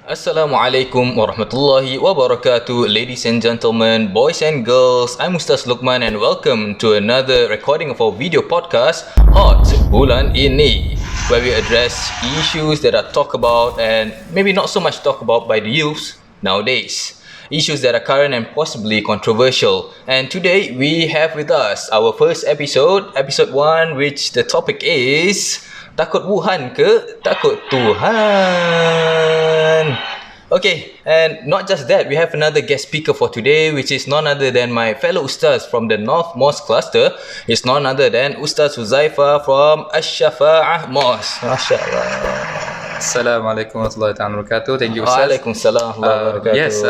Assalamualaikum warahmatullahi wabarakatuh, ladies and gentlemen, boys and girls. I'm Ustaz Luqman and welcome to another recording of our video podcast, Hot Bulan ini, where we address issues that are talked about and maybe not so much talked about by the youths nowadays. Issues that are current and possibly controversial. And today we have with us our first episode 1, which the topic is Takut Wuhan ke takut Tuhan? Okay, and not just that, we have another guest speaker for today, which is none other than my fellow Ustaz from the North Mosque cluster. It's none other than Ustaz Huzaifah from AsSyafaah Mosque. MasyaAllah. Assalamualaikum warahmatullahi wabarakatuh. Thank you, Ustaz. Waalaikumsalam warahmatullahi wabarakatuh. Yes,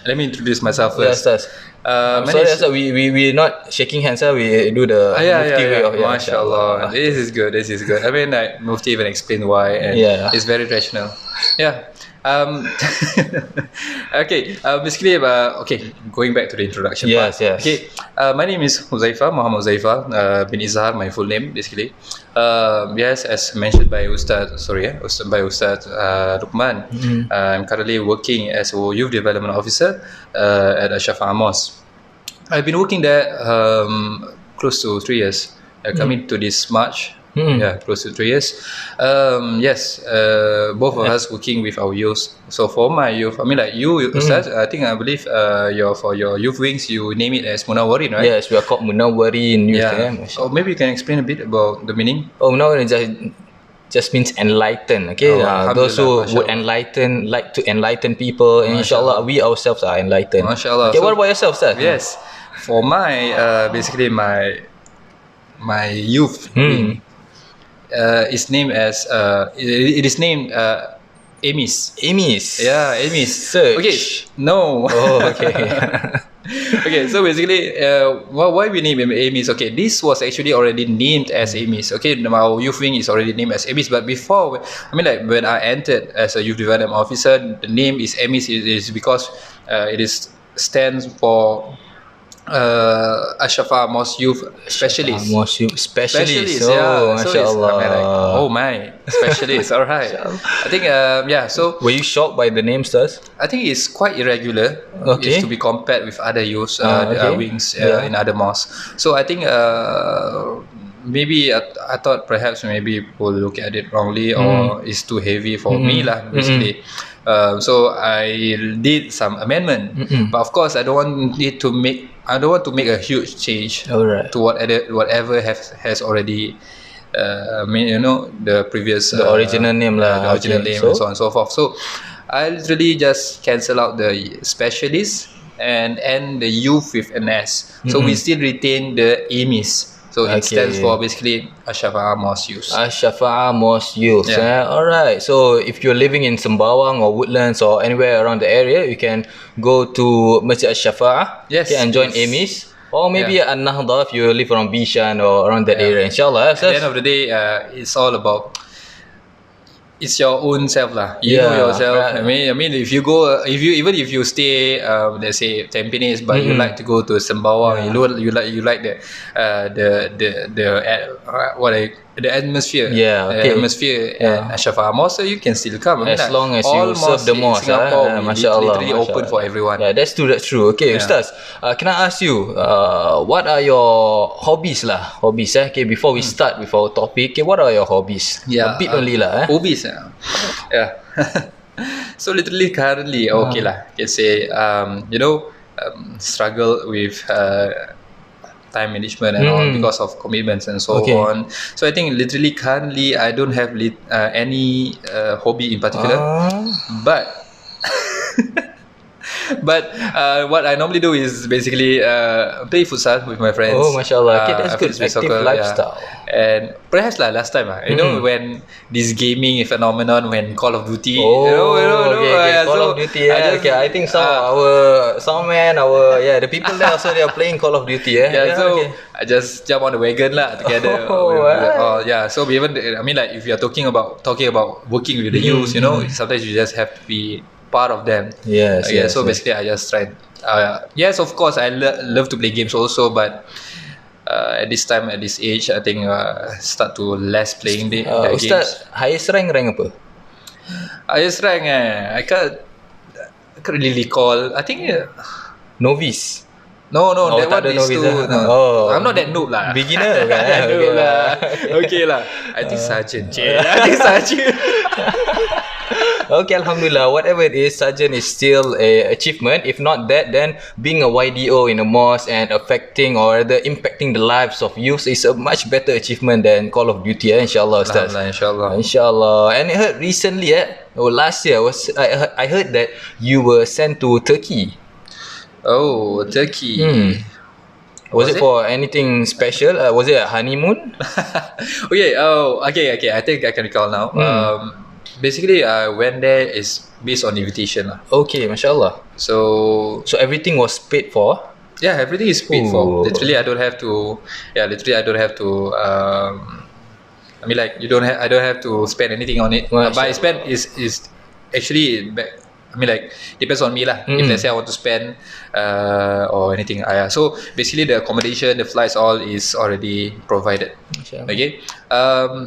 let me introduce myself first. Ustaz. Sorry, Ustaz, we not shaking hands, we do the Mufti way of MasyaAllah. This is good. I mean, like, Mufti even explained why, and it's very rational. Yeah. Okay. Basically, going back to the introduction part. Yes. Okay. My name is Huzaifah, Muhammad Huzaifah bin Izhar, my full name, basically. Yes, as mentioned by Ustaz Luqman, I'm currently working as a youth development officer at AsSyafaah Mosque. I've been working there close to 3 years. Coming to this March. Yeah, close to 3 years. Yes, both of us working with our youth. So for my youth, I mean, like you, Ustaz, I believe for your youth wings, you name it as Munawwarin, right? Yes, we are called Munawwarin Youth. So maybe you can explain a bit about the meaning. Munawwarin just means enlighten. Okay, those who would like to enlighten people, and inshallah we ourselves are enlightened. MasyaAllah. Okay, what about yourself, Ustaz? Yes, for my basically my youth wing. Is named as it is named AMIS. Yeah, AMIS. Search. Okay. No. Oh, okay. Okay, so basically, why we name AMIS? Okay, this was actually already named as AMIS. Okay, our youth wing is already named as AMIS. But before, I mean, like when I entered as a youth development officer, the name is AMIS is because it stands for AsSyafaah Mosque Youth Specialist. Mosque Youth Specialist. Yeah. MasyaAllah. So specialist. All right. I think So were you shocked by the name, Ustaz? I think it's quite irregular. Okay. It's to be compared with other youths wings in other mosques. So I think maybe I thought perhaps maybe people look at it wrongly or it's too heavy for me lah, basically. So I did some amendment, but of course I don't want to make a huge change to whatever has already the previous original name lah, the original name and so on and so forth. So I literally just cancel out the specialist and the youth with an S. So we still retain the AMIS. So it stands for basically AsSyafaah Mosque Youth. AsSyafaah Mosque Youth. Alright. So if you're living in Sembawang or Woodlands or anywhere around the area, you can go to Masjid AsSyafaah and join AMIS. Or maybe An-Nahda if you live around Bishan or around that area. Inshallah. At the end of the day, it's all about it's your own self lah. You know yourself. Right. I mean, if you you stay, let's say Tampines, but you like to go to Sembawang, you like the atmosphere. Atmosphere at AsSyafaah Mosque, you can still come. As long as you serve the mosque, MasyaAllah, literally open for everyone. Yeah, that's true. Okay, Ustaz, can I ask you, what are your hobbies lah? Okay, before we start with our topic, what are your hobbies? A bit only lah. Hobbies. So literally currently, can say struggle with time management and all because of commitments and so on. So I think literally currently I don't have any hobby in particular, but what I normally do is basically play futsal with my friends. Oh, mashallah. Okay, that's good. Active lifestyle. And perhaps last time, when this gaming phenomenon, when Call of Duty, Call of Duty. I think the people there also they are playing Call of Duty. I just jump on the wagon together. So even if you are talking about working with the youth, sometimes you just have to be part of them. So basically I just tried. Yes, of course I love to play games also, but at this age, I think start to less playing the Ustaz, games. highest rank apa? Highest rank I can't really recall. I think Novice. no, Oh, that tak one ada is novice too. lah. No. Oh. I'm not that noob lah. Beginner kan? Noob Okay lah. Okay lah. I think sergeant. I think sergeant. Okay, Alhamdulillah. Whatever it is, Sergeant is still a achievement. If not that, then being a YDO in a mosque and affecting or rather impacting the lives of youth is a much better achievement than Call of Duty. Inshallah, Ustaz. Inshallah. Inshallah. And I heard recently, last year I heard that you were sent to Turkey. Oh, Turkey. Was it for anything special? Was it a honeymoon? Okay. I think I can recall now. Basically, I went there is based on invitation lah. Okay, mashallah. So everything was paid for. yeah, everything is paid for. Literally, I don't have to. Yeah, literally, I don't have to. I mean, like I don't have to spend anything on it. But I spend is actually. I mean, like depends on me lah. If let's say I want to spend or anything, so basically the accommodation, the flights, all is already provided. Okay.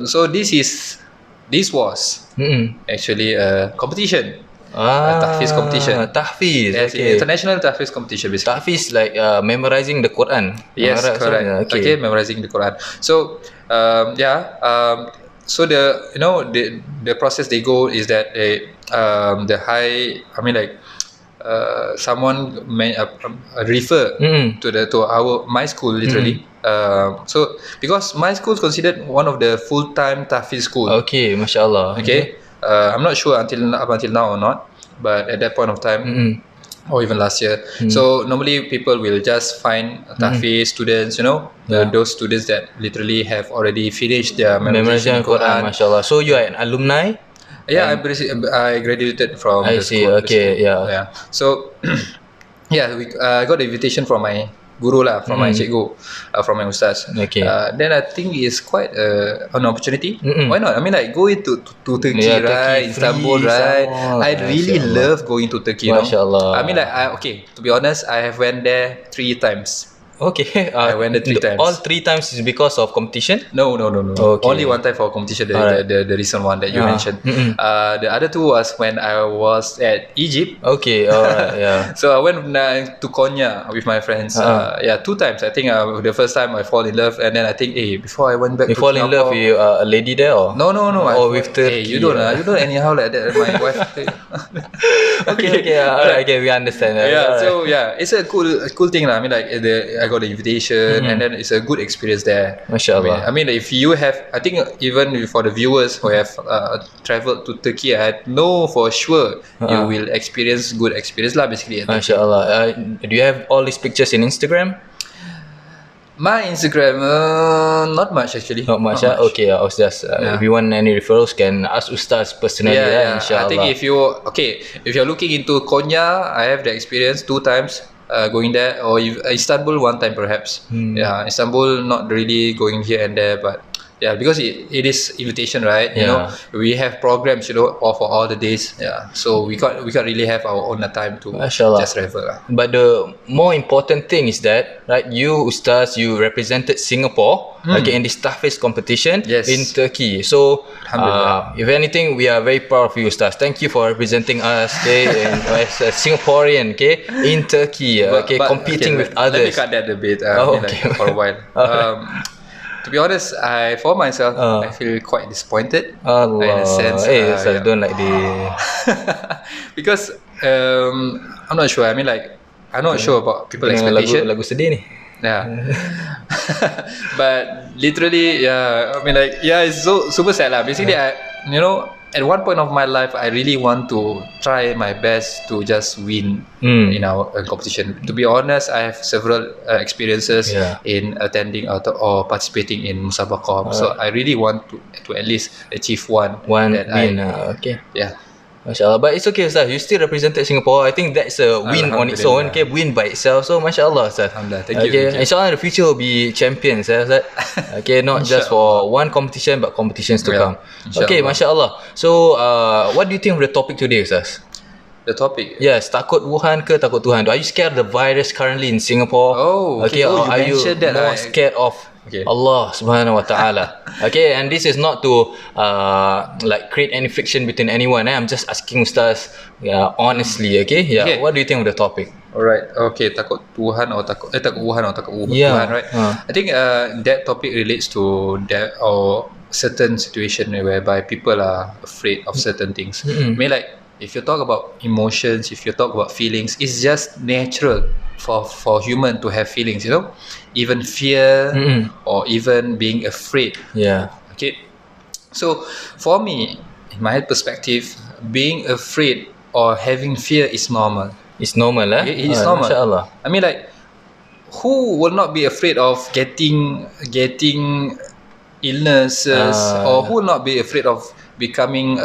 So this was actually a competition. Tahfiz competition. Tahfiz. Yes, Okay. international tahfiz competition basically. Tahfiz like memorizing the Quran. Yes, correct. Okay, memorizing the Quran. So so the process they go is that they someone refer to my school literally. So because my school is considered one of the full-time tahfiz school. Okay, mashallah. Okay. I'm not sure up until now or not, but at that point of time or even last year. So normally people will just find tahfiz students, those students that literally have already finished their memorization Quran. Mashallah. So you are an alumni? Yeah, I graduated from I the see. school. Okay, basically. yeah. So I got the invitation from my guru lah, from my cikgu, from my ustaz. Okay. Then I think it's quite an opportunity. Why not? I mean, like going to Turkey, Yeah, right? Turkey, Istanbul, free, right? some I really love going to Turkey. Mashallah. I mean, like to be honest, I have went there 3 times. Okay. I went there 3 times. All 3 times is because of competition? No. Okay. Only one time for competition, the recent one that you mentioned. The other 2 was when I was at Egypt. Okay, alright, yeah. So I went to Konya with my friends. 2 times. I think the first time I fall in love, and then I think, before I went back You to fall in love with a lady there or? No. Or with Turkey? You don't anyhow like that. My wife. Okay, alright, okay, we understand. Yeah, so it's a cool thing lah. I mean, like I got the invitation, and then it's a good experience there. Mashallah. I mean, if you have, I think even for the viewers who have traveled to Turkey, I know for sure you will experience good experience lah. Basically, Mashallah. Do you have all these pictures in Instagram? My Instagram, not much actually. Not much. Okay, I was just if you want any referrals, can ask Ustaz personally. Inshallah. I think if you're looking into Konya, I have the experience 2 times. Going there, or Istanbul 1 time perhaps. Yeah, Istanbul not really going here and there, but because it is invitation, right? You know, we have programs, all for all the days. Yeah, so we can't really have our own time to just travel. But the more important thing is that, right, you Ustaz, you represented Singapore in this tahfiz competition in Turkey. So if anything, we are very proud of you, Ustaz. Thank you for representing us, as a Singaporean, in Turkey, competing with others. Let me cut that a bit for a while. To be honest, for myself, I feel quite disappointed. Allah. In a sense, I don't like the because I'm not sure. I mean, like I'm not sure about people's expectation. Lagu sedih ni. Yeah. But literally, I mean, like, it's so super sad lah. Basically, at one point of my life, I really want to try my best to just win in our competition. To be honest, I have several experiences in attending or participating in Musabaqah. So I really want to at least achieve one win. Yeah. MashaAllah. But it's okay, Ustaz. You still represented Singapore. I think that's a win on its own. Win by itself. So MashaAllah, Ustaz. Alhamdulillah. Thank you. InsyaAllah in the future will be champions, Ustaz. Not just for one competition, but competitions to come. Okay, MashaAllah. So what do you think of the topic today, Ustaz? The topic? Yes, takut Wuhan ke takut Tuhan? Are you scared of the virus currently in Singapore? Oh, okay. Or are you mentioned that. more scared of Okay. Allah subhanahu wa ta'ala. Okay, and this is not to like create any friction between anyone. I'm just asking Ustaz honestly. Okay, Okay. what do you think of the topic? Alright, okay, takut Tuhan or takut Wuhan or takut Yeah. Wuhan, right? I think that topic relates to that or certain situation whereby people are afraid of certain things. I mean, like if you talk about emotions, if you talk about feelings, it's just natural for human to have feelings, you know, even fear or even being afraid. Yeah. Okay, so for me, in my perspective, being afraid or having fear is normal. It's normal, eh? Okay, it's normal. MashaAllah. I mean, like, who will not be afraid of getting illnesses, or who will not be afraid of becoming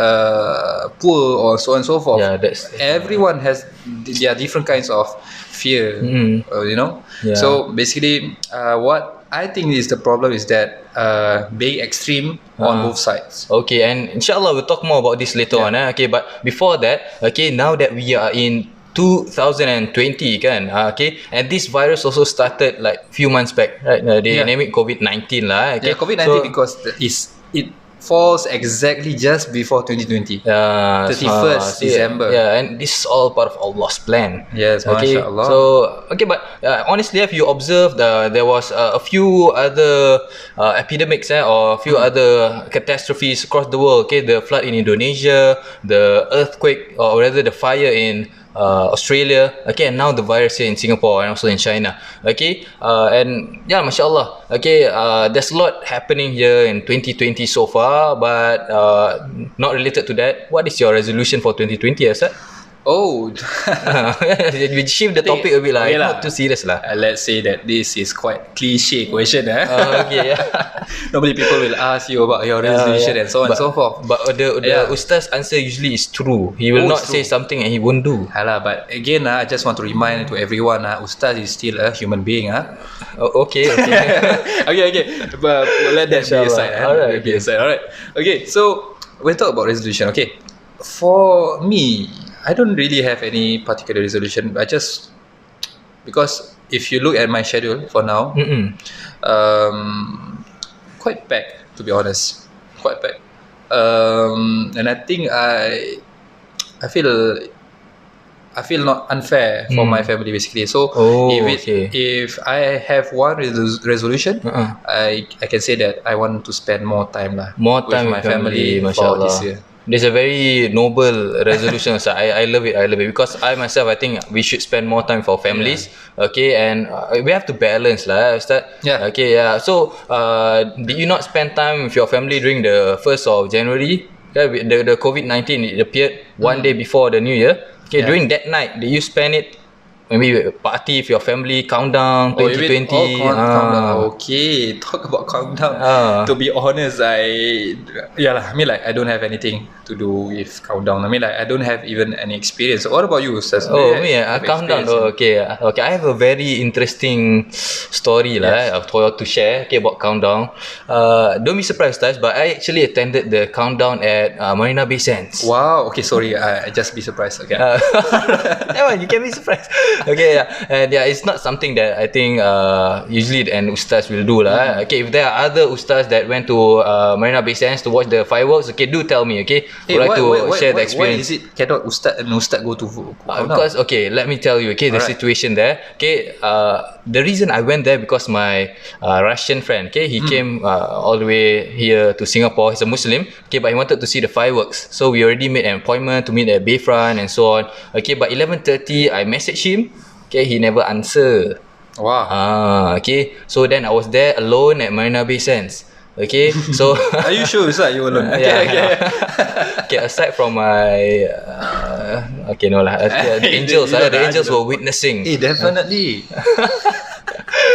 poor or so on and so forth? Yeah, that's Everyone has their different kinds of fear, you know. Yeah. So basically, what I think is the problem is that being extreme on both sides. Okay, and inshallah we'll talk more about this later on. Okay, but before that, okay, now that we are in 2020 kan, okay, and this virus also started like few months back, right? They name it COVID-19 lah. Okay, Yeah, COVID-19 because it falls exactly just before 2020. 31st December. Yeah, and this is all part of Allah's plan. Yes, okay. mashallah. So okay, but honestly, if you observed, there was a few other epidemics or a few other catastrophes across the world. Okay, the flood in Indonesia, the earthquake, or rather the fire in Australia, okay, and now the virus here in Singapore and also in China, okay, and yeah, mashallah, okay, there's a lot happening here in 2020 so far, but not related to that. What is your resolution for 2020, Asad? Oh, we shift the topic a bit lah. Okay Not too serious lah. Let's say that this is quite cliche question. Okay, yeah. Normally people will ask you about your resolution and so on and so forth. But the Ustaz answer usually is true. He will not say something and he won't do. But again, I just want to remind to everyone, Ustaz is still a human being. Okay. Okay. But we'll let that be aside. Alright. Alright. Okay, so we'll talk about resolution. Okay, for me, I don't really have any particular resolution. I just, because if you look at my schedule for now, quite packed, to be honest, quite packed. And I think I feel not unfair for my family basically. So if I have one resolution, I can say that I want to spend more time with my family for this year. There's a very noble resolution. So I love it because I myself, I think we should spend more time for families. Okay, and we have to balance lah, Ustaz. Okay, so did you not spend time with your family during the 1st of January? The COVID-19, it appeared one day before the New Year. Okay, during that night, did you spend it, maybe party with your family, countdown 2020? Countdown. Okay, talk about countdown. To be honest, I mean, like, I don't have anything to do with countdown. I mean, like, I don't have even any experience. So what about you, Ustaz? Countdown. Okay. I have a very interesting story to share about countdown. Don't be surprised, Ustaz, but I actually attended the countdown at Marina Bay Sands. Wow. Okay, sorry. I just be surprised. Okay. You can be surprised. Okay, and it's not something that I think usually an ustaz will do lah. Okay, if there are other ustaz that went to Marina Bay Sands to watch the fireworks, okay, do tell me. Okay, I'd like to share the experience. Why is it cannot ustaz go to? Because let me tell you. Okay, the situation there. Okay, the reason I went there because my Russian friend. Okay, he came all the way here to Singapore. He's a Muslim. Okay, but he wanted to see the fireworks. So we already made an appointment to meet at Bayfront and so on. Okay, but 11:30 I messaged him. Okay, he never answer. Wow. Okay. So then I was there alone at Marina Bay Sands. Okay, so are you sure it's you alone? Okay, aside from my the angels, the angels were witnessing. Definitely.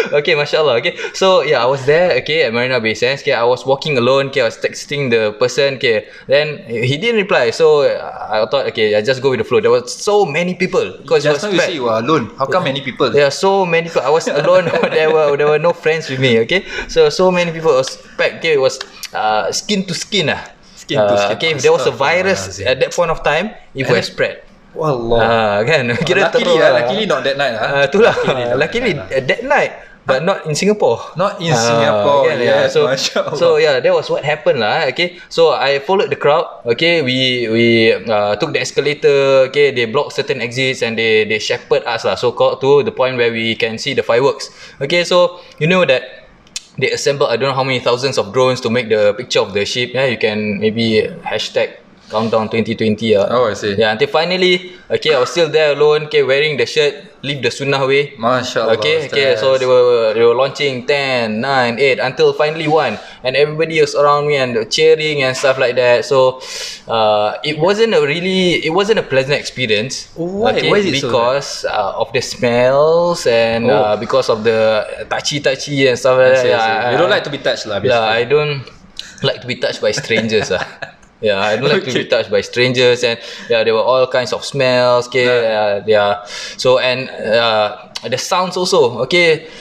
Okay, mashallah. Okay, so I was there. Okay, at Marina Bay Sands. Okay, I was walking alone. Okay, I was texting the person. Okay, then he didn't reply. So I thought, okay, I just go with the flow. There were so many people because just now you say you were alone. How come many people? There are so many people. I was alone. there were no friends with me. Okay, so many people. It was packed. Okay, it was skin to skin. Skin to skin. Okay, if there was a virus at that point of time, it would have spread. Wallah. Kan? Kira luckily not that night. Itulah. Luckily that night but not in Singapore. Not in Singapore. Yes, so Masya Allah. so yeah, that was what happened lah. Okay, so I followed the crowd. Okay, we took the escalator. Okay, they blocked certain exits and they shepherd us lah, so called, to the point where we can see the fireworks. Okay, so you know that they assembled I don't know how many thousands of drones to make the picture of the ship. Yeah, you can maybe hashtag countdown 2020. Oh, I see. Yeah, until finally, okay, I was still there alone. Okay, wearing the shirt, live the sunnah way. Masya Allah. Okay, so they were launching 10, 9, 8 until finally 1, and everybody was around me and cheering and stuff like that. So it wasn't a pleasant experience. Why? Okay, Why is it because of the smells and because of the touchy and stuff like that. You don't like to be touched lah, basically. Yeah, I don't like to be touched by strangers. Yeah, I don't like to be touched by strangers, and yeah, there were all kinds of smells. Okay, yeah. So and the sounds also. Okay,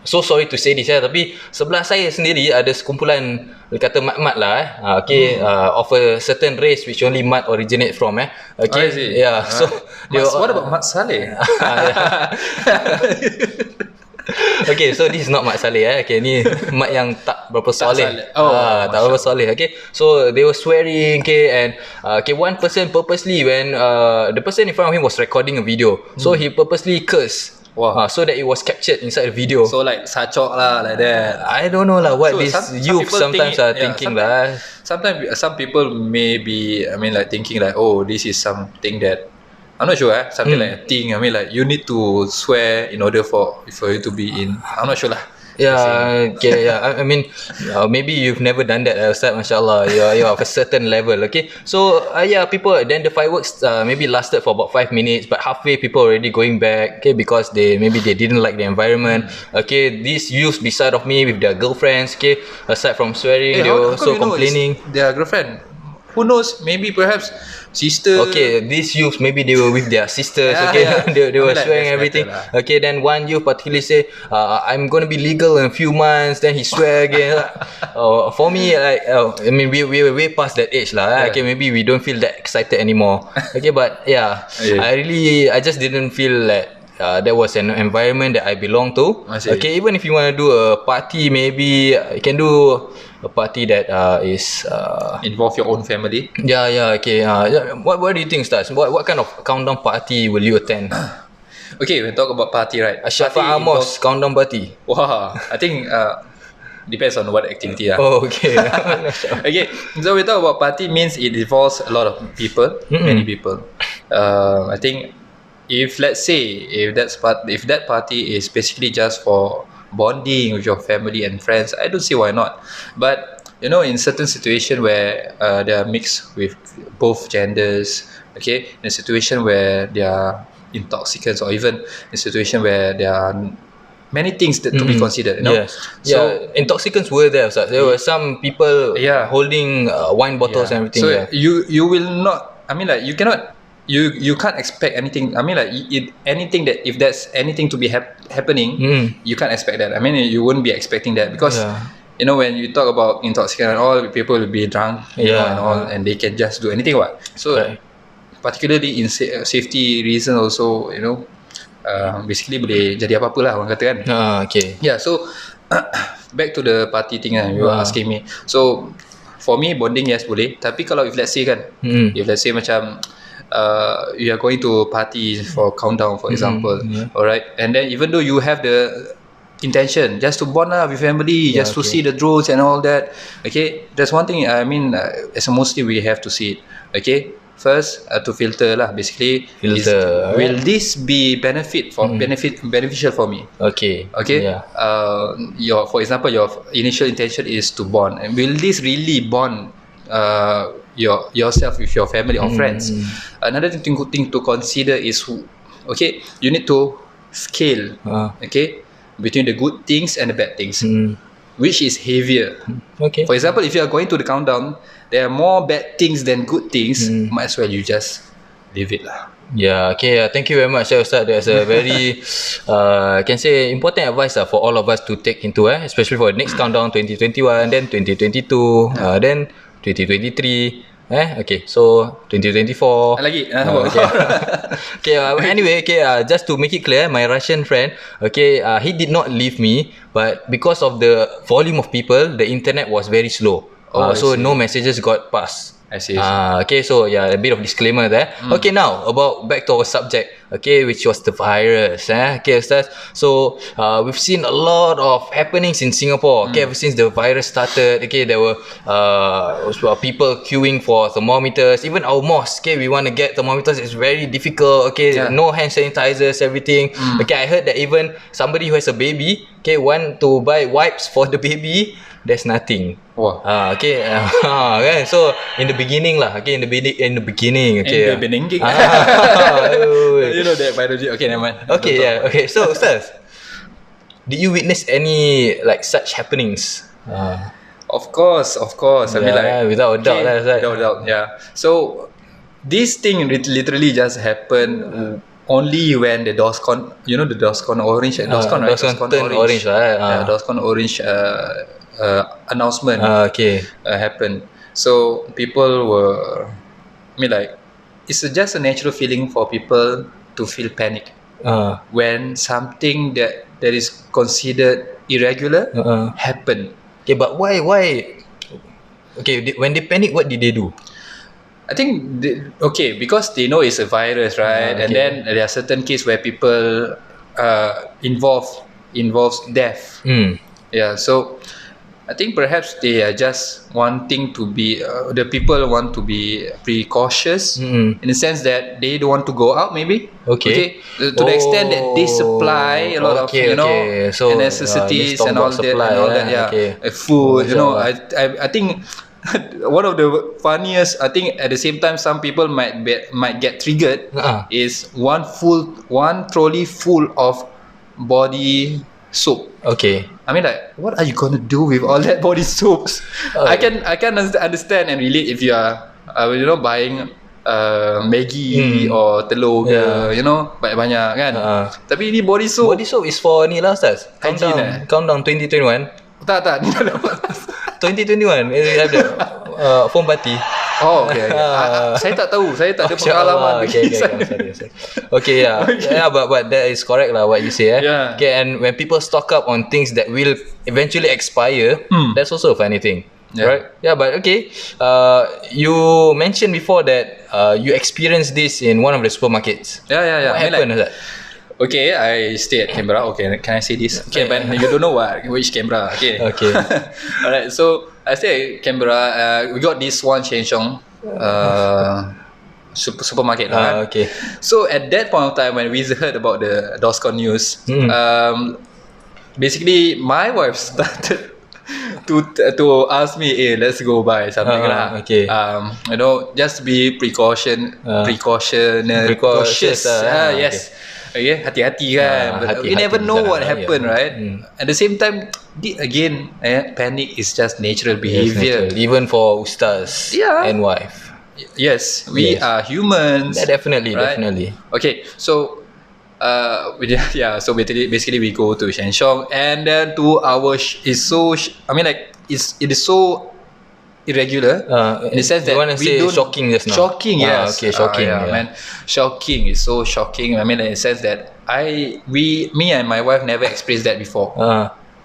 so sorry to say this, tapi sebelah saya sendiri ada sekumpulan, kata mat-mat lah. Okay, of a certain race which only mat originate from. Okay, yeah. So what about Mat Saleh? Okay, so this is not Mat Saleh. Okay, ni mat yang tak berapa soleh. Tak berapa soleh. Okay, so they were swearing. Okay, and okay, one person purposely, when the person in front of him was recording a video, so he purposely cursed. Wow. So that it was captured inside the video. So like sacok lah, like that. I don't know lah what So these some youth people sometimes are thinking lah. Sometimes some people may be, like thinking like, oh, this is something that I'm not sure. Something like a thing. Like you need to swear in order for you to be in. I'm not sure lah. Yeah, okay, yeah. I mean, maybe you've never done that, Ustaz. Mashallah, you're of a certain level. Okay, so yeah, people. Then the fireworks maybe lasted for about 5 minutes, but halfway people already going back. Okay, because they didn't like the environment. Okay, these youths beside of me with their girlfriends. Okay, aside from swearing, they were also complaining. Their girlfriend. Who knows? Maybe perhaps sister. Okay, these youths maybe they were with their sisters. Okay, they were swearing everything. Okay, then one youth particularly say, "I'm gonna be legal in a few months." Then he swear again. For me, like, I mean, we were way past that age lah. Okay, maybe we don't feel that excited anymore. Okay, but yeah, I just didn't feel that. That was an environment that I belong to. Okay, even if you want to do a party, maybe you can do a party that is involve your own family. Yeah. Okay. What do you think, Stas? What kind of countdown party will you attend? Okay, we talk about party, right? AsSyafaah Youths countdown party. Wow, I think depends on what activity. Oh, okay. Okay, so we talk about party means it involves a lot of people, many people. I think if let's say if that party is basically just for bonding with your family and friends, I don't see why not. But you know, in certain situation where they are mixed with both genders, okay, in a situation where they are intoxicants, or even in a situation where there are many things that to be considered, you know. Yes. So intoxicants were there, Ustaz. There were some people holding wine bottles and everything. So you will not, like you cannot, you can't expect anything. Like anything that, if there's anything to be happening, you can't expect that. You wouldn't be expecting that, because you know, when you talk about intoxicant and all, people will be drunk, you know, and all, and they can just do anything. So particularly in safety reason also, you know, basically boleh jadi apa-apa lah orang kata kan. Okay. Yeah, so back to the party thing you were asking me. So for me, bonding yes boleh, tapi kalau if let's say kan, if let's say macam you are going to party for countdown, for example, alright, and then even though you have the intention just to bond with family, just to see the drones and all that, okay, that's one thing. As a Muslim, we have to see it. Okay, first to filter lah, basically. Will this be beneficial for me? Okay. For example, your initial intention is to bond, and will this really bond yourself with your family or friends? Another thing to consider is, okay, you need to scale, okay, between the good things and the bad things. Which is heavier? Okay. For example, if you are going to the countdown, there are more bad things than good things. Might as well you just leave it lah. Yeah, okay. Thank you very much, Ustaz. That's a very, I can say, important advice for all of us to take into, especially for the next countdown, 2021, then 2022, then 2023. Okay, so 2024. Lagi. Okay. Okay, anyway, okay, just to make it clear, my Russian friend, okay, he did not leave me, but because of the volume of people, the internet was very slow. Oh, I So see. no messages got passed. I see. Okay, so yeah, a bit of disclaimer there. Okay, now back to our subject. Okay, which was the virus. Okay, Ustaz. So we've seen a lot of happenings in Singapore. Okay, ever since the virus started. Okay, there were people queuing for thermometers. Even our mosque. Okay, we want to get thermometers. It's very difficult. Okay, no hand sanitizers, everything. Okay, I heard that even somebody who has a baby, okay, want to buy wipes for the baby. There's nothing. Wah. Okay. Kan? So in the beginning lah. Okay, in the beginning. Okay. In the beginning. You You know that biology. Okay, never mind. Okay, yeah. Okay, so Ustaz, did you witness any like such happenings? Of course. I mean, like, without a doubt, lah, Ustaz. without a doubt. Yeah. So this thing literally just happened only when the DOSCON, you know the DOSCON orange, DOSCON, right? DOSCON turn orange, right? Yeah, DOSCON orange announcement Okay. happened. So people were, I mean, like, it's just a natural feeling for people to feel panic when something that is considered irregular happen. Okay, but why? Okay, when they panic, what did they do? I think because they know it's a virus, right? And then there are certain cases where people involves death. Yeah, so I think perhaps they are just wanting to be the people want to be precautious in the sense that they don't want to go out, maybe. Okay. To the extent that they supply a lot of So, necessities let's talk and all about that supply, and all that. Yeah, food. I think one of the funniest, I think at the same time some people might get triggered is one trolley full of body soap. Okay. I mean, like, what are you gonna do with all that body soaps? I can understand and relate if you are buying Maggi or telur ke, banyak-banyak kan. Tapi ni body soap. Body soap is for ni lah, Ustaz. Hygiene, Countdown 2021. Tak ni dah dapat. 2021 ada foam party. Oh, okay. Saya tak tahu. Saya tak ada pengalaman. Okay, yeah. Yeah, but that is correct lah what you say. Yeah. Okay, and when people stock up on things that will eventually expire, that's also a funny thing. Yeah. Right? Yeah, but okay. You mentioned before that you experienced this in one of the supermarkets. Yeah. What happened? Is that? Okay, I stay at Canberra. Okay, can I say this? Okay, but you don't know which Canberra. Okay. Alright, so I stay at Canberra. We got this one Sheng Siong supermarket. Okay. So at that point of time when we heard about the DOSCON news, basically my wife started to ask me, let's go buy something lah. Okay. Just be precautious. Yes. Okay, hati-hati kan. But you never know what happened, right? At the same time, again, panic is just natural behavior. Yes, even for ustaz and wife. Yes, we are humans. Yeah, definitely. Okay, so so basically we go to Sheng Siong, and then 2 hours is so it is so irregular in the sense that you want to say shocking just now. Shocking, yes. Okay, shocking. Man, shocking is so shocking. I mean, in the sense that me and my wife never experienced that before.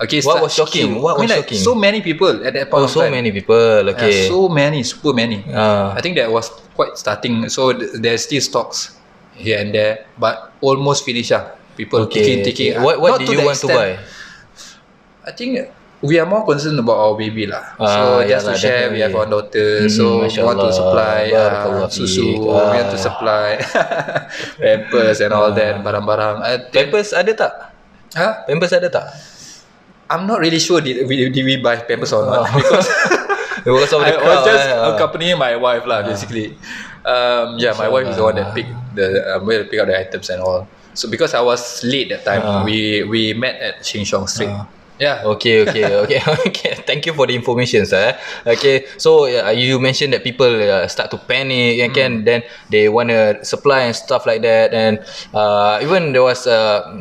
Okay, what was shocking? What was shocking? So many people at that point of time. So many people. Okay. So many, super many. I think that was quite starting. So there's still stocks here and there, but almost finished. People taking. What do you want to buy? I think we are more concerned about our baby lah. So just to share, we have one daughter, so we want to supply susu, we want to supply pampers and all that, barang-barang. Pampers ada tak? Pampers ada tak? I'm not really sure did we buy pampers or not because of the I was just accompanying my wife lah, basically. My wife is the one that picked pick up the items and all. So because I was late that time, we met at Sheng Siong Street. Yeah. Okay. Thank you for the information, sir. Okay. So you mentioned that people start to panic and then they want to supply and stuff like that, and even there was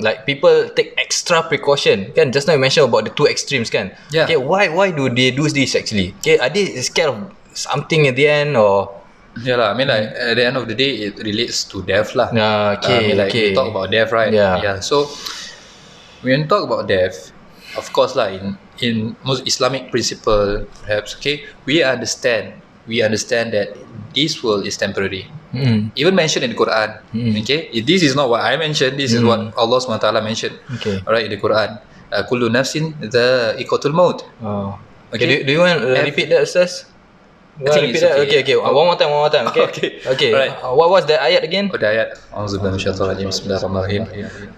like people take extra precaution. Just now you mentioned about the two extremes, kan? Yeah. Okay. Why do they do this actually? Okay. Are they scared of something at the end, or? Yeah lah. I mean like at the end of the day, it relates to death lah. Okay, I mean like okay. we talk about death, right? Yeah. So when we talk about death, of course lah, in most Islamic principle, perhaps, okay, we understand that this world is temporary. Even mentioned in the Quran. Okay, this is not what I mentioned. This is what Allah SWT mentioned. Okay. Alright, in the Quran. Kullu nafsin dha'iqatul maut. Oh. Okay. Do you want to repeat that, Ustaz? I think it's okay. Okay. One more time. Okay. Okay. Alright. What was that ayat again? Oh, the ayat. Auzubillahi minasyaitonir rajim. Bismillahirrahmanirrahim.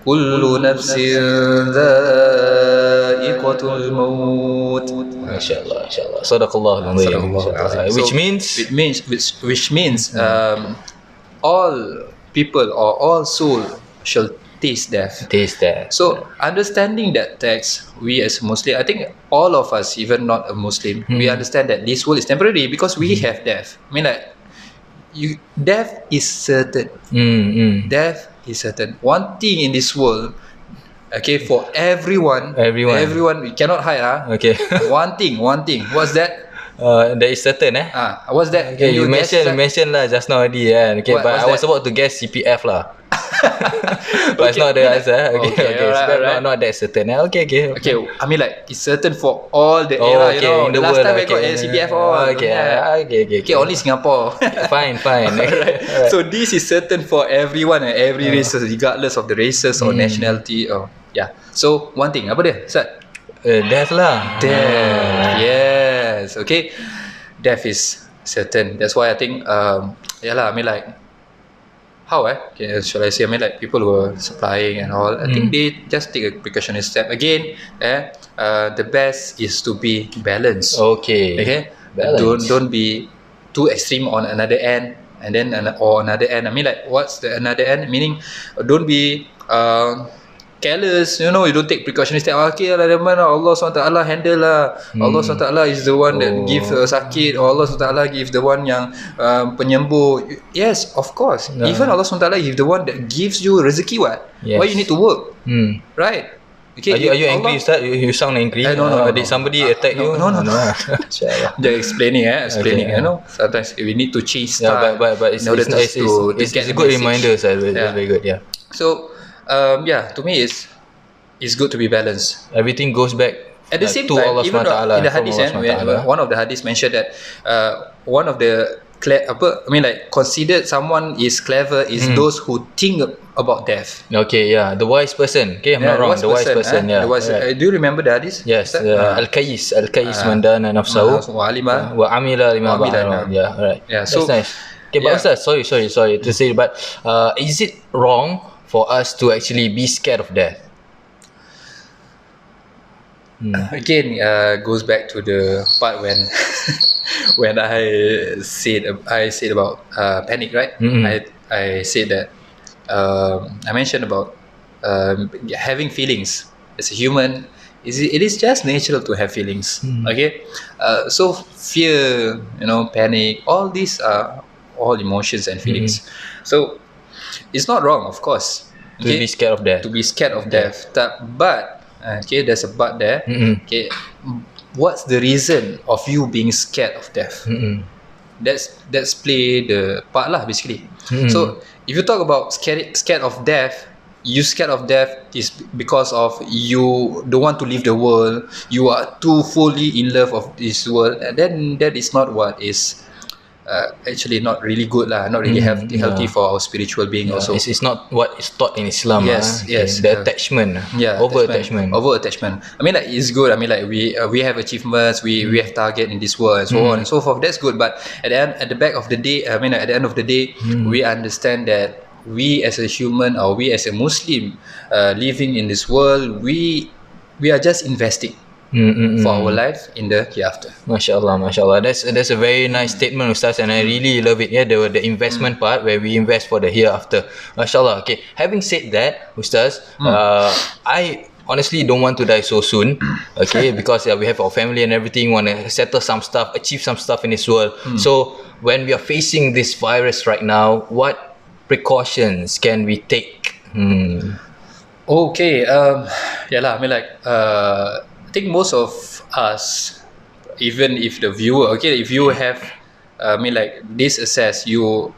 Kullu nafsin dha'iqatul maut. Inshallah. Sadaqallahul azim. Which means all people or all soul shall taste death. So understanding that text, we as Muslim, I think all of us, even not a Muslim, we understand that this world is temporary because we have death. I mean like, death is certain. Death is certain. One thing in this world, okay, for everyone, we cannot hide. Okay. One thing. What's that? That is certain. What's that? Okay, you mentioned lah just now already. Okay, but I was about to guess CPF lah. But it's not the answer. Okay. Right. Not that certain. Okay. I mean like it's certain for all the era. In the last world, time I got CPF all. Okay, only Singapore. Fine. Right. So this is certain for everyone and every races, regardless of the races or nationality. So one thing, apa dia? Ustaz? Death lah. Death. Yes. Okay. Death is certain. That's why I think I mean like, how should I say? I mean like people who are supplying and all, I think they just take a precautionary step. Again, the best is to be balanced. Okay. Balance. Don't be too extreme on another end, and then or another end. I mean like, what's the another end? Meaning, don't be careless. You don't take precautionary step. Okay lah, Allah SWT handle lah. Allah SWT is the one that give sakit, or Allah SWT give the one yang penyembuh. Yes, of course. Even Allah SWT is the one that gives you rezeki. Why you need to work? Right? Okay. Are you angry, Ustaz? You sound angry. No. Did somebody attack you? No. Just explaining. Sometimes we need to change style. But it's a good reminder, sir. It's very good. Yeah. So, to me, it's good to be balanced. Everything goes back at the same to time. Allah Even SWT, in the hadith, one of the hadiths mentioned that one of the considered someone is clever is those who think about death. Okay, the wise person. Okay, I'm not wrong. The wise person. Right. Do you remember the hadith? Yes. Al-Kayis man dana nafsahu wa amila lima ba'da. Yeah, right. Yeah, so that's nice. Okay, but Ustaz, sorry to say, but is it wrong for us to actually be scared of death? Again, goes back to the part when when I said about panic, right? I said that I mentioned about having feelings as a human. It is just natural to have feelings. Okay, so fear, panic, all these are all emotions and feelings. So it's not wrong, of course, to be scared of death. But there's a but there. Okay, what's the reason of you being scared of death? That's play the part lah, basically. So if you talk about scared of death, you scared of death is because of you don't want to leave the world. You are too fully in love of this world, and then that is not what is actually not really good lah, not really healthy for our spiritual being. Also, it's not what is taught in Islam. Yes. The attachment, over attachment. I mean like, it's good. I mean like, we have achievements, we have target in this world and so on and so forth. That's good. But at the end of the day, we understand that we as a human, or we as a Muslim living in this world, we are just investing for our life in the hereafter. MashaAllah. That's a very nice statement, Ustaz, and I really love it. The investment part where we invest for the hereafter. MashaAllah. Okay. Having said that, Ustaz, I honestly don't want to die so soon. Okay, because we have our family and everything, want to settle some stuff, achieve some stuff in this world. So when we are facing this virus right now, what precautions can we take? Okay. I mean like, I think most of us, even if the viewer, if you have I mean like this assess you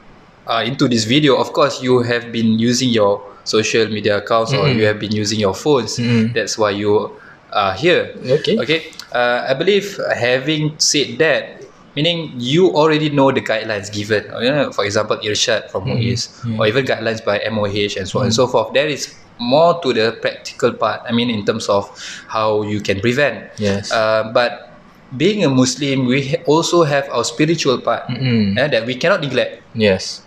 into this video, of course you have been using your social media accounts or you have been using your phones. That's why you are here. Okay. I believe having said that, meaning you already know the guidelines given, for example irshad from MUIS or even guidelines by MOH and so on and so forth. There is more to the practical part, I mean in terms of how you can prevent. But being a Muslim, we also have our spiritual part that we cannot neglect.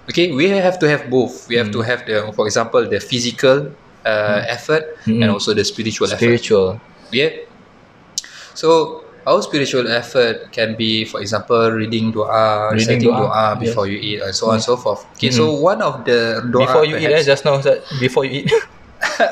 Okay, we have to have both. We have to have the, for example, the physical effort and also the spiritual effort. Yeah. So our spiritual effort can be, for example, reading reciting dua before you eat, and so on and so forth. Okay, so one of the dua before you eat, just now before you eat.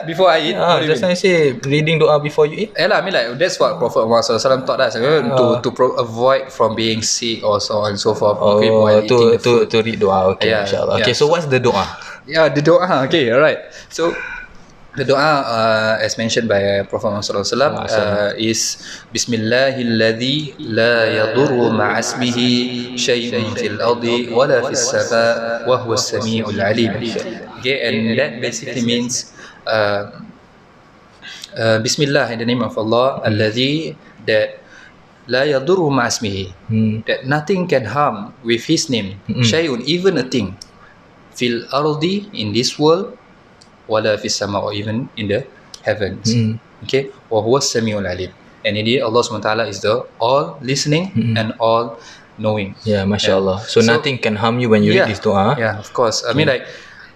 Before I eat, just now you say reading dua before you eat. I mean like that's what Prophet Muhammad SAW taught us, to avoid from being sick or so on and so forth. Okay, while eating the food. To read dua. Okay, inshallah. Okay, so what's the dua? The dua. Okay, alright. So the dua, as mentioned by Prophet Muhammad SAW, is Bismillahilladzi la yadurru ma'asmihi shay'un fil ardi wala fis sama' wa huwa as-sami'ul 'alim. Okay, and that basically means Bismillah, in the name of Allah, alladhi, that la yadurru ma'asmihi, that nothing can harm with his name, shay'un, even a thing, fil ardi, in this world, wala fis sama', or even in the heavens. Okay, wa huwa as-sami'ul 'alim, and indeed Allah SWT is the all listening and all knowing. Mashallah. So nothing can harm you when you read this dua. Of course. I mean like,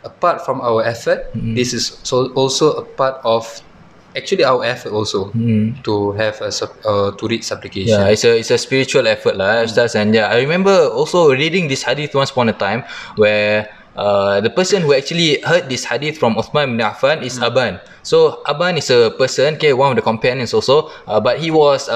apart from our effort, this is also a part of actually our effort also to have to read supplication. It's a spiritual effort lah, Ustaz. And I remember also reading this hadith once upon a time where the person who actually heard this hadith from Uthman bin Affan is Aban. So Aban is a person, one of the companions also, but he was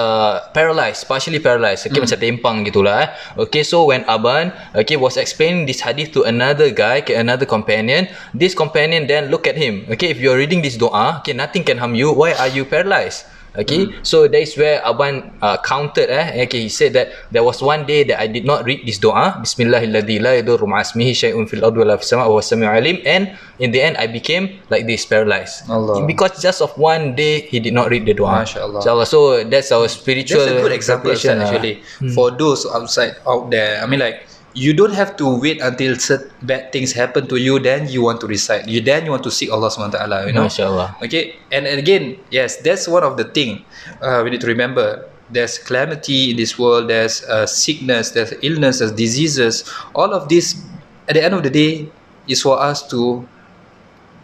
paralyzed, partially paralyzed, macam tempang gitulah. Okay, so when Aban was explaining this hadith to another guy, another companion, this companion then look at him. Okay, if you're reading this dua, nothing can harm you, why are you paralyzed? Okay, so that is where Aban countered. He said that there was one day that I did not read this dua, Bismillahilladzi la yadurru ma'asmihi shay'un fil ardi wala fis sama' wa huwa as-sami'ul 'alim, and in the end I became like this, paralyzed. Because just of one day he did not read the dua. MashaAllah. So that's our spiritual. That's a good example actually for those out there. I mean like, you don't have to wait until bad things happen to you, then you want to recite. Then you want to seek Allah SWT, you know. MashaAllah. Okay, and again, yes, that's one of the thing we need to remember. There's calamity in this world. There's sickness. There's illness. There's diseases. All of this, at the end of the day, is for us to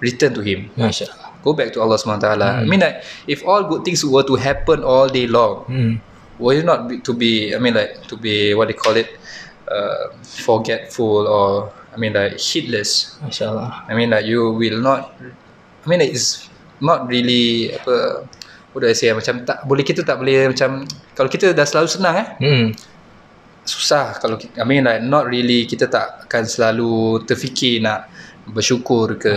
return to Him. MashaAllah. Go back to Allah SWT. I mean, like, if all good things were to happen all day long, were it not to be what they call it, forgetful, or I mean like heedless. MashaAllah. I mean like you will not, I mean like it's not really what do I say, macam kita tak boleh macam, kalau kita dah selalu senang susah kalau I mean like not really, kita tak akan selalu terfikir nak bersyukur ke,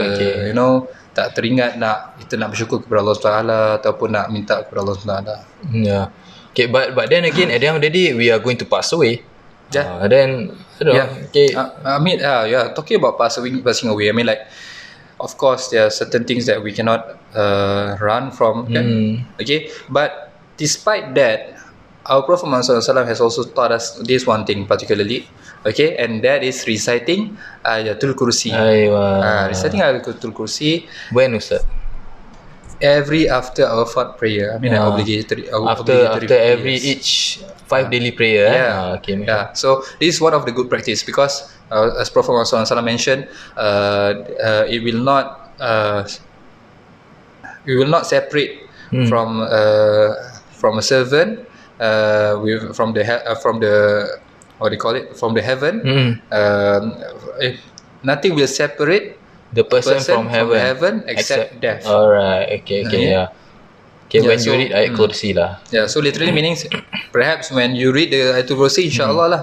you know, tak teringat kita nak bersyukur kepada Allah SWT ataupun nak minta kepada Allah SWT. Okay, but then again, at the end of the day, we are going to pass away. Then I don't know. Okay. I mean, talking about passing away, I mean like, of course there are certain things that we cannot run from. Okay, but despite that, our Prophet Muhammad SAW has also taught us this one thing particularly. Okay, and that is reciting Ayatul Kursi. Reciting Ayatul Kursi. When, Ustaz? Every after our fard prayer. I mean obligatory. After every each 5 daily prayer. So this is one of the good practice, because as Prophet Muhammad SAW mentioned, it will not we will not separate from a servant from the what do you call it, from the heaven. Nothing will separate the person from heaven except death. Alright, okay, when you read Ayatul Kursi lah. So literally meaning, perhaps when you read the Ayatul Kursi, insyaAllah lah,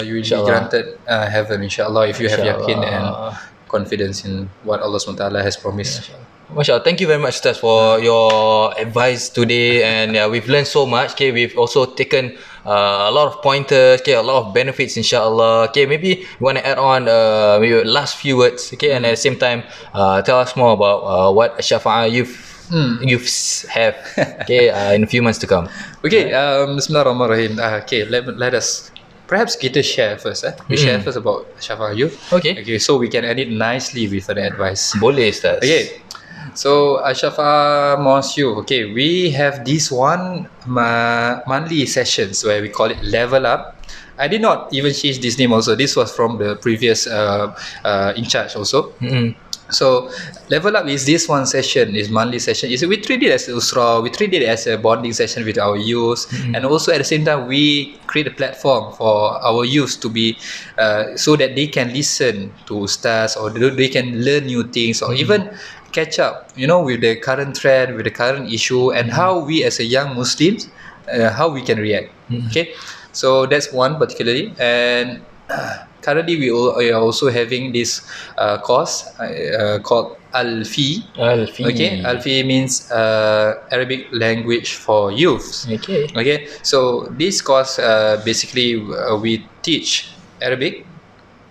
you will be granted heaven, insyaAllah, if you have yakin and confidence in what Allah SWT has promised. MashaAllah. Thank you very much, Ustaz, for your advice today, and we've learned so much. We've also taken a lot of pointers, okay, a lot of benefits, inshallah. Okay, maybe you want to add on maybe last few words, okay, and at the same time, tell us more about what AsSyafaah Youths have, okay, in a few months to come. Okay, Bismillahirrahmanirrahim. Okay, let us perhaps kita share first. We share first about AsSyafaah Youth. Okay. Okay, so we can end it nicely with the advice. Boleh, Ustaz. Okay. So AsSyafaah Youth. Okay, we have this one monthly sessions where we call it Level Up. I did not even change this name also. This was from the previous in charge also. So Level Up is this one session, is monthly session. We treat it as a usra, we treat it as a bonding session with our youth, and also at the same time we create a platform for our youth to be so that they can listen to ustaz, or they can learn new things, or even catch up, with the current trend, with the current issue, and how we as a young Muslims, how we can react. Okay, so that's one particularly. And currently we are also having this course called Alfi. Okay, Alfi means Arabic language for youths. Okay, so this course basically we teach Arabic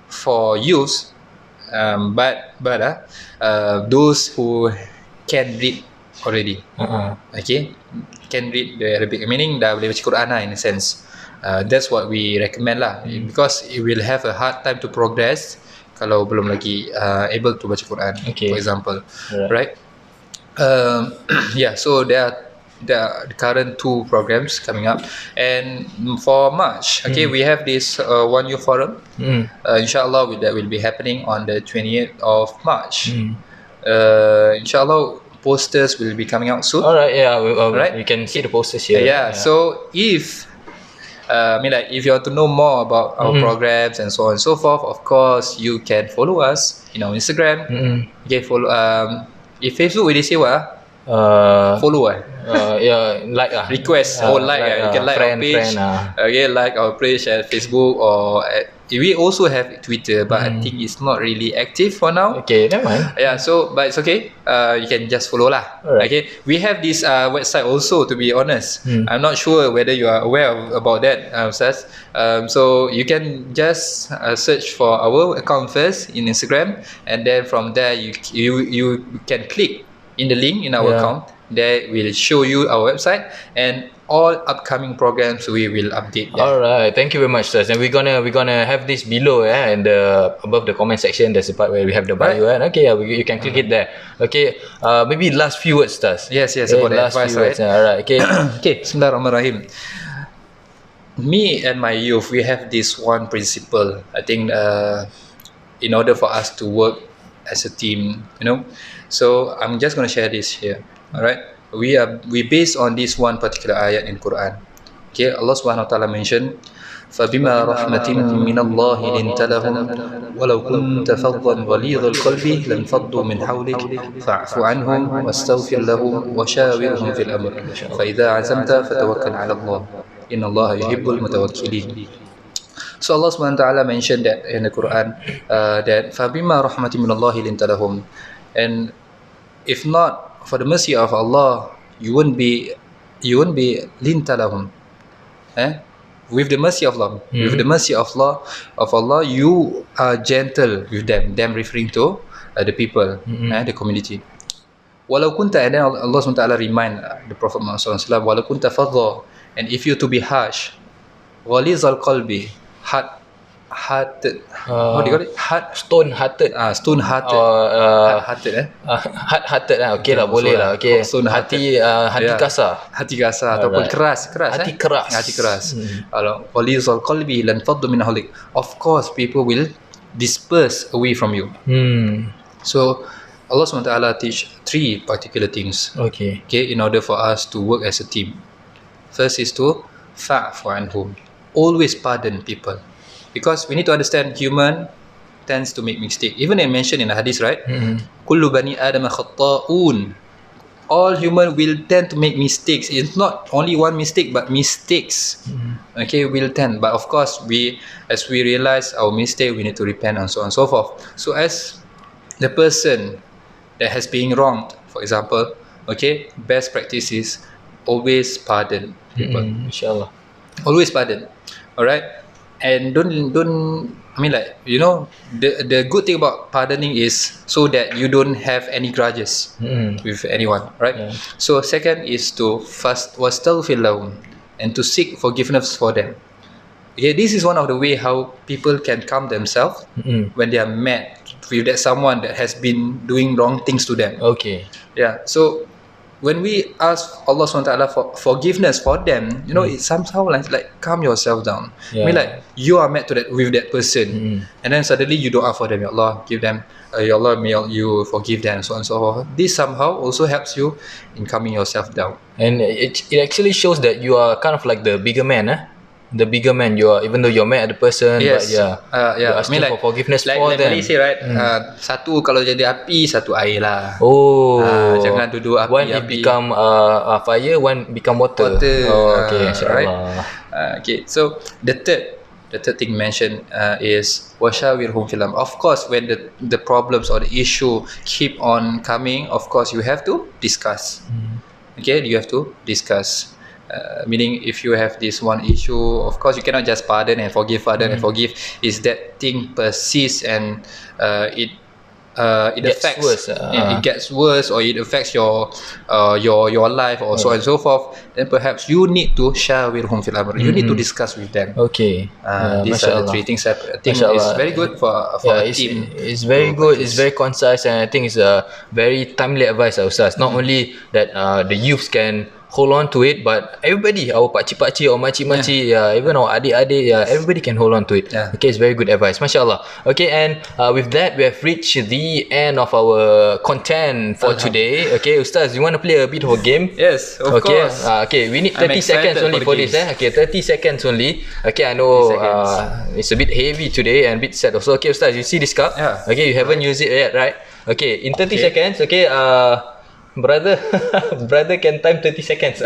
for youths, but those who can read already. Okay, can read the Arabic, meaning dah boleh baca Quran lah, in a sense. That's what we recommend lah, because it will have a hard time to progress kalau belum lagi able to baca Quran, for example, right? Yeah, so there are the current 2 programs coming up, and for March, okay, we have this One Youth Forum. Inshallah, that will be happening on the 28th of March. Inshallah, posters will be coming out soon. Alright, yeah, right? We can see the posters here. Yeah. So if if you want to know more about our programs and so on and so forth, of course you can follow us in our Instagram. Okay, follow. If Facebook, will they say what? Follow. Yeah, like request. Like. You can like our page. Okay, like our page at Facebook, or we also have Twitter, but I think it's not really active for now. Okay, never mind. Yeah, so but it's okay. You can just follow lah. Alright. Okay, we have this website also, to be honest. I'm not sure whether you are aware about that, Ustaz. So you can just search for our account first in Instagram, and then from there you can click in the link in our account. That will show you our website, and all upcoming programs we will update. Alright, thank you very much, Ustaz. And we're gonna have this below, and above the comment section, there's a part where we have the bio. Okay, you can click it there. Okay, maybe last few words, Ustaz. Yes, about the last advice, few words. right? Alright, okay. Okay, Bismillahirrahmanirrahim. Me and my youth, we have this one principle. I think in order for us to work as a team, so I'm just gonna share this here. Alright, we based on this one particular ayat in Quran. Okay, Allah Subhanahu wa Taala mentioned, فَبِمَا رَحْمَةٍ مِّنَ اللَّهِ لِنْتَ لَهُمْ وَلَوْ كُنْتَ فَظًّا غَلِيظَ الْقَلْبِ لَانفَضُّوا مِنْ حَوْلِكَ فَاعْفُ عَنْهُمْ وَاسْتَغْفِرْ لَهُمْ وَشَاوِرْهُم فِي الْأَمْرِ فَإِذَا عَزَمْتَ فَتَوَكَّلْ عَلَى اللَّهِ إِنَّ اللَّهَ يُحِبُّ الْمُتَوَكِّلِينَ. So Allah Subhanahu wa Taala mentioned that in the Quran, that فَبِمَا رَحْمَةٍ مِّنَ اللَّهِ لِنْتَ لَهُمْ, and if not for the mercy of Allah, you wouldn't be linta lahum. With the mercy of Allah, with the mercy of Allah, you are gentle with them. Them referring to the people, the community. Walau kunta, and then Allah SWT remind the Prophet Muhammad SAW, walau kunta fadha, and if you to be harsh, ghalizal qalbi, hard-hearted, what do you call it? Stone-hearted. Stone-hearted. Hard-hearted lah. Okay lah, boleh lah. Okay. Hati kasar. Hati kasar ataupun keras. Hati keras. Hati keras. Kalau qalizal qalbi lan faddu min hawlik. Of course, people will disperse away from you. So Allah SWT teach 3 particular things. Okay, in order for us to work as a team. First is to fa'fu anhum. Always pardon people. Because we need to understand human tends to make mistake. Even they mentioned in the hadith, right? Kullu bani Adam khatta'un. All human will tend to make mistakes. It's not only one mistake, but mistakes. Okay, will tend. But of course, as we realize our mistake, we need to repent and so on and so forth. So as the person that has been wronged, for example, okay, best practice is always pardon people. Inshallah. Always pardon. Alright? And don't I mean, like, you know, the good thing about pardoning is so that you don't have any grudges with anyone, right? So second is to wastaghfir lahum, and to seek forgiveness for them. Okay, this is one of the way how people can calm themselves when they are mad with that someone that has been doing wrong things to them. Okay. Yeah. So when we ask Allah SWT for forgiveness for them, you know, it somehow like calm yourself down. I mean, like, you are mad with that person, and then suddenly you don't ask for them. Ya Allah, give them. Ya Allah, may you forgive them, so on and so forth. This somehow also helps you in calming yourself down. And it actually shows that you are kind of like the bigger man, the bigger man you are, even though you're mad at the person, yes. but you're asking for forgiveness for them. Like Malay say, right? Satu kalau jadi api, satu air lah. Jangan duduk api. One it become fire, one become water. Okay, right. Okay, so the third thing mentioned is washawirhum fil amr. Of course, when the problems or the issue keep on coming, of course you have to discuss. Okay, you have to discuss. Meaning, if you have this one issue, of course you cannot just pardon and forgive, is that thing persists and it affects worse, it gets worse, or it affects your life, or so on and so forth, then perhaps you need to shawirhum fil amr. You need to discuss with them. Okay. These are the three things. I think it's very good for a team. It's very good. It's very concise, and I think it's a very timely advice, Ustaz. Not only that the youths can hold on to it, but everybody, our pakcik-pakcik or makcik-makcik, even our adik-adik, everybody can hold on to it. Okay, it's very good advice, mashallah. Okay, and with that, we have reached the end of our content for today. Okay, Ustaz, you want to play a bit of a game? Yes, of course. Okay, we need 30 seconds only for this. Okay, 30 seconds only. Okay, I know it's a bit heavy today and a bit sad also. Okay, Ustaz, you see this cup? Okay, you haven't used it yet, right? Okay, in 30 seconds, okay, brother can time 30 seconds.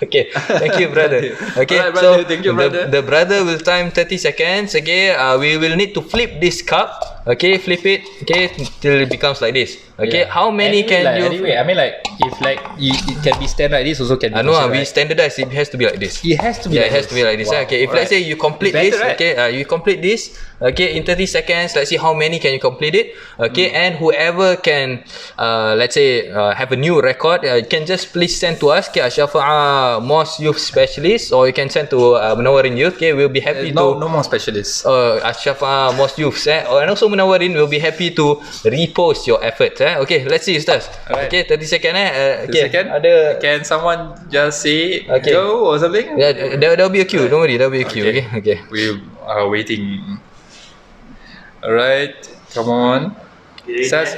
Okay, thank you, brother. Okay, alright, brother, thank you, brother. The brother will time 30 seconds. Okay, we will need to flip this cup. Okay, flip it. Okay, till it becomes like this. Okay, how many can you? Anyway, I mean, like, if like it can be stand like this, also can be. I know, we standardize. It has to be like this. It has to be. It has to be like this. Wow. Okay, if let's say you complete this, right? Okay, you complete this. Okay, in 30 seconds, let's see how many can you complete it. Okay, and whoever can, let's say, have a new record, you can just please send to us, okay, AsSyafaah Youth Specialist, or you can send to Munawwarin Youth. Okay, we'll be happy no more specialists. AsSyafaah Youth, and also Munawwarin will be happy to repost your efforts. Okay, let's see, Ustaz. Right. Okay, 30 second. 30 second. Can someone just say go or something? Yeah, there'll be a queue. Don't worry, there'll be a queue. Okay. We are waiting. Alright, come on. Ustaz,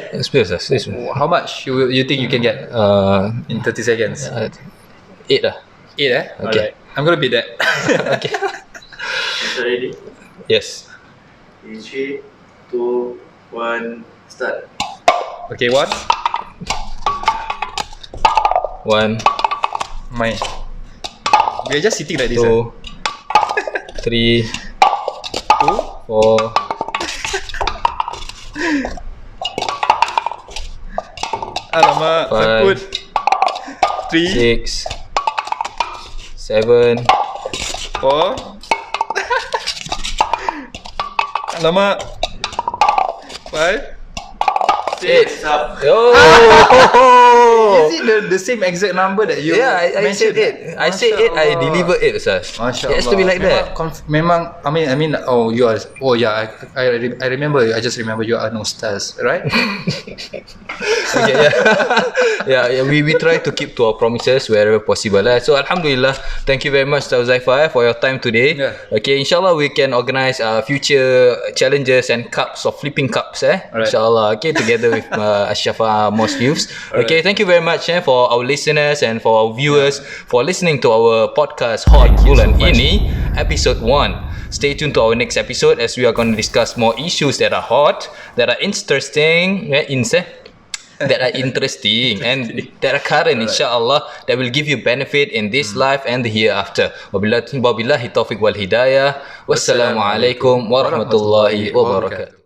how much you think you can get in 30 seconds? 8 lah. 8 Okay. Alright. I'm gonna be that. Okay. Ready? Yes. In 3, 2, 1, start. Okay, what? 1. We're just sitting like this. 2, 3, 4. Alamak, 5, takut. 3, 6, 7, 4. Alamak. 5, 6. Stop. Oh! Is it the same exact number that you I said mentioned? 8. I said 8. I deliver 8, Ustaz. Masya It has to be like that. Memang, I mean, oh, you are, oh yeah, I remember, I just remember you are an ustaz, right? Okay, we try to keep to our promises wherever possible. So Alhamdulillah, thank you very much, Zaifah, for your time today. Okay, inshallah we can organize future challenges and cups of flipping cups. Inshallah, okay, together with AsSyafaah Youths. Okay, thank you very much for our listeners and for our viewers for listening to our podcast Hot Bulan ini episode 1. Stay tuned to our next episode as we are going to discuss more issues that are hot, that are interesting, that are interesting and that are current, insyaAllah, that will give you benefit in this life and the hereafter. Wabillahi taufiq wal hidayah. Wassalamualaikum warahmatullahi wabarakatuh.